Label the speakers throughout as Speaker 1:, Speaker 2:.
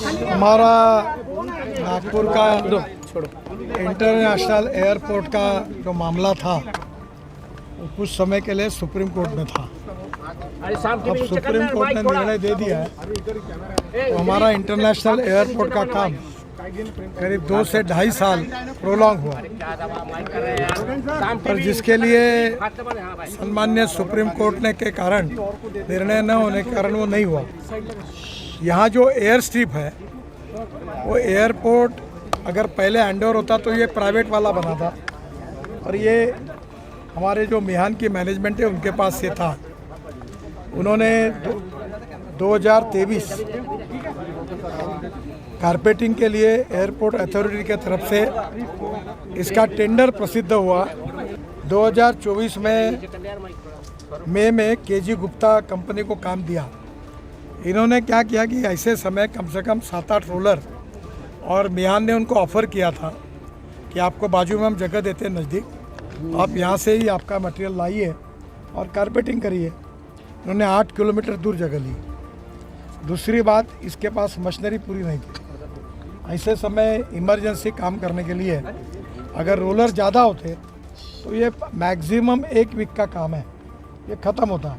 Speaker 1: हमारा नागपुर का international airport का जो मामला था वो कुछ समय के लिए सुप्रीम कोर्ट में था। अब सुप्रीम कोर्ट ने निर्णय दे दिया है तो हमारा इंटरनेशनल एयरपोर्ट का काम करीब 2 से 2.5 साल प्रोलॉन्ग हुआ, पर जिसके लिए सम्मान्य सुप्रीम कोर्ट ने के कारण निर्णय न होने के कारण वो नहीं हुआ। यहाँ जो एयर स्ट्रिप है वो एयरपोर्ट अगर पहले हैंडओवर होता तो ये प्राइवेट वाला बना था, और ये हमारे जो मिहान की मैनेजमेंट है उनके पास ये था। उन्होंने 2023 कारपेटिंग के लिए एयरपोर्ट अथॉरिटी के तरफ से इसका टेंडर प्रसिद्ध हुआ। 2024 में मई में केजी गुप्ता कंपनी को काम दिया। इन्होंने क्या किया कि ऐसे समय कम से कम 7-8 रोलर, और मिहान ने उनको ऑफ़र किया था कि आपको बाजू में हम जगह देते हैं नज़दीक, आप यहाँ से ही आपका मटेरियल लाइए और कारपेटिंग करिए। उन्होंने 8 किलोमीटर दूर जगह ली। दूसरी बात, इसके पास मशीनरी पूरी नहीं थी। ऐसे समय इमरजेंसी काम करने के लिए अगर रोलर ज़्यादा होते तो ये मैक्सिमम 1 वीक का काम है, ये ख़त्म होता।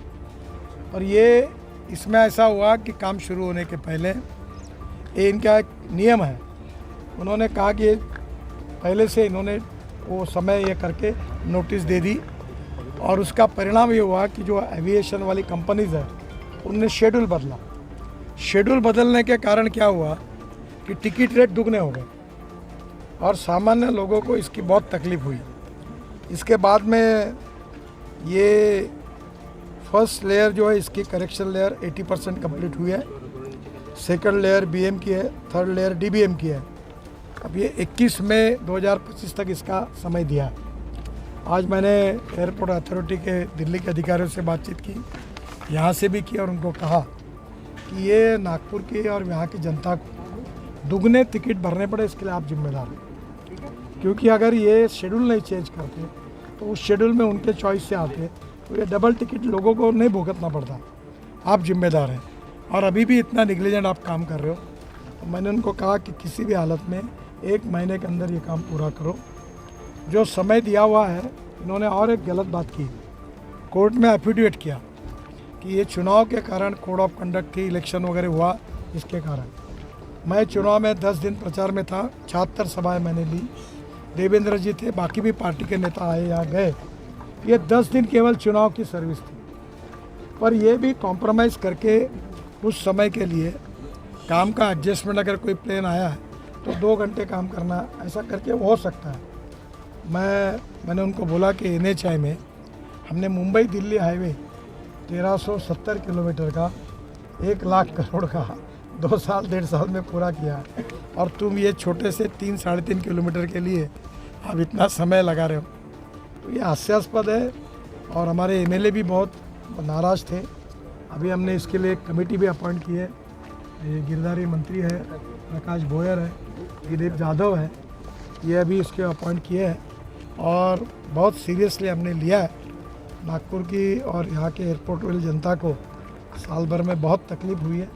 Speaker 1: और ये इसमें ऐसा हुआ कि काम शुरू होने के पहले ये इनका एक नियम है, उन्होंने कहा कि पहले से इन्होंने वो समय ये करके नोटिस दे दी, और उसका परिणाम ये हुआ कि जो एविएशन वाली कंपनीज है उनने शेड्यूल बदला। शेड्यूल बदलने के कारण क्या हुआ कि टिकट रेट दुगने हो गए और सामान्य लोगों को इसकी बहुत तकलीफ हुई। इसके बाद में ये फर्स्ट लेयर जो है इसकी करेक्शन लेयर 80% कंप्लीट हुई है, सेकंड लेयर बीएम की है, थर्ड लेयर डीबीएम की है। अब ये 21 मई 2025 तक इसका समय दिया है। आज मैंने एयरपोर्ट अथॉरिटी के दिल्ली के अधिकारियों से बातचीत की, यहाँ से भी की, और उनको कहा कि ये नागपुर की और यहाँ की जनता को दुगने टिकट भरने पड़े, इसके लिए आप जिम्मेदार हैं। क्योंकि अगर ये शेड्यूल नहीं चेंज करते तो उस शेड्यूल में उनके चॉइस से आते तो ये डबल टिकट लोगों को नहीं भुगतना पड़ता। आप जिम्मेदार हैं और अभी भी इतना निगलिजेंट आप काम कर रहे हो। तो मैंने उनको कहा कि किसी भी हालत में 1 महीने के अंदर ये काम पूरा करो। जो समय दिया हुआ है, इन्होंने और एक गलत बात की, कोर्ट में एफिडेविट किया कि ये चुनाव के कारण कोड ऑफ कंडक्ट थी, इलेक्शन वगैरह हुआ, इसके कारण। मैं चुनाव में 10 दिन प्रचार में था, 76 सभाएं मैंने ली, देवेंद्र जी थे, बाकी भी पार्टी के नेता आए यहाँ गए। ये 10 दिन केवल चुनाव की सर्विस थी, पर ये भी कॉम्प्रोमाइज़ करके कुछ समय के लिए काम का एडजस्टमेंट, अगर कोई प्लेन आया है तो 2 घंटे काम करना, ऐसा करके हो सकता है। मैंने उनको बोला कि NHAI में हमने मुंबई दिल्ली हाईवे 1370 किलोमीटर का 1 लाख करोड़ का 2 साल 1.5 साल में पूरा किया है, और तुम ये छोटे से 3-3.5 किलोमीटर के लिए आप इतना समय लगा रहे हो। तो ये हास्यास्पद है, और हमारे MLA भी बहुत नाराज़ थे। अभी हमने इसके लिए एक कमेटी भी अपॉइंट की है। ये गिरधारी मंत्री है, प्रकाश बोयर है, दिलीप जाधव है, ये अभी इसके अपॉइंट किए हैं, और बहुत सीरियसली हमने लिया है। नागपुर की और यहाँ के एयरपोर्ट वाली जनता को साल भर में बहुत तकलीफ़ हुई है,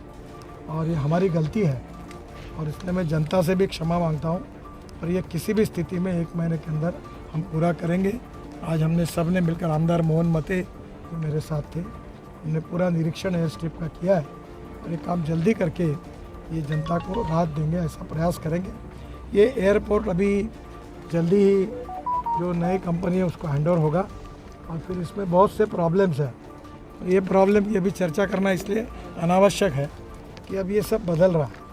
Speaker 1: और ये हमारी गलती है, और इसलिए मैं जनता से भी क्षमा मांगता हूँ। और ये किसी भी स्थिति में 1 महीने के अंदर हम पूरा करेंगे। आज हमने सब ने मिलकर, आमदार मोहन मते जो मेरे साथ थे, हमने पूरा निरीक्षण एयर स्ट्रिप का किया है, और ये काम जल्दी करके ये जनता को राहत देंगे, ऐसा प्रयास करेंगे। ये एयरपोर्ट अभी जल्दी ही जो नई कंपनी है उसको हैंडओवर होगा, और फिर इसमें बहुत से प्रॉब्लम्स हैं। ये प्रॉब्लम की अभी चर्चा करना इसलिए अनावश्यक है कि अब ये सब बदल रहा है।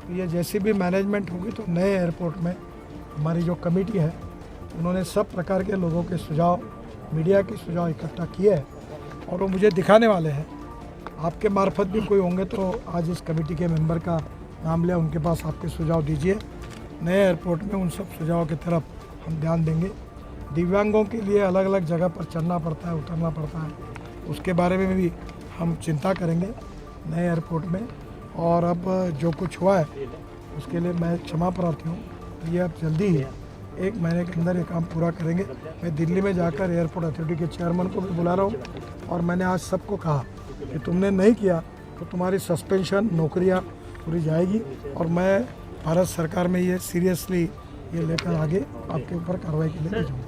Speaker 1: तो ये जैसी भी मैनेजमेंट होगी तो नए एयरपोर्ट में हमारी जो कमेटी है उन्होंने सब प्रकार के लोगों के सुझाव, मीडिया के सुझाव इकट्ठा किए हैं, और वो मुझे दिखाने वाले हैं। आपके मार्फत भी कोई होंगे तो आज इस कमेटी के मेंबर का नाम लिया, उनके पास आपके सुझाव दीजिए। नए एयरपोर्ट में उन सब सुझावों की तरफ हम ध्यान देंगे। दिव्यांगों के लिए अलग अलग जगह पर चलना पड़ता है, उतरना पड़ता है, उसके बारे में भी हम चिंता करेंगे नए एयरपोर्ट में। और अब जो कुछ हुआ है उसके लिए मैं क्षमा प्रार्थी हूँ। ये अब जल्दी ही 1 महीने के अंदर ये काम पूरा करेंगे। मैं दिल्ली में जाकर एयरपोर्ट अथॉरिटी के चेयरमैन को भी बुला रहा हूँ, और मैंने आज सबको कहा कि तुमने नहीं किया तो तुम्हारी सस्पेंशन, नौकरियाँ पूरी जाएगी और मैं भारत सरकार में ये सीरियसली ये लेकर आगे आपके ऊपर कार्रवाई के लिए भेजूँगा।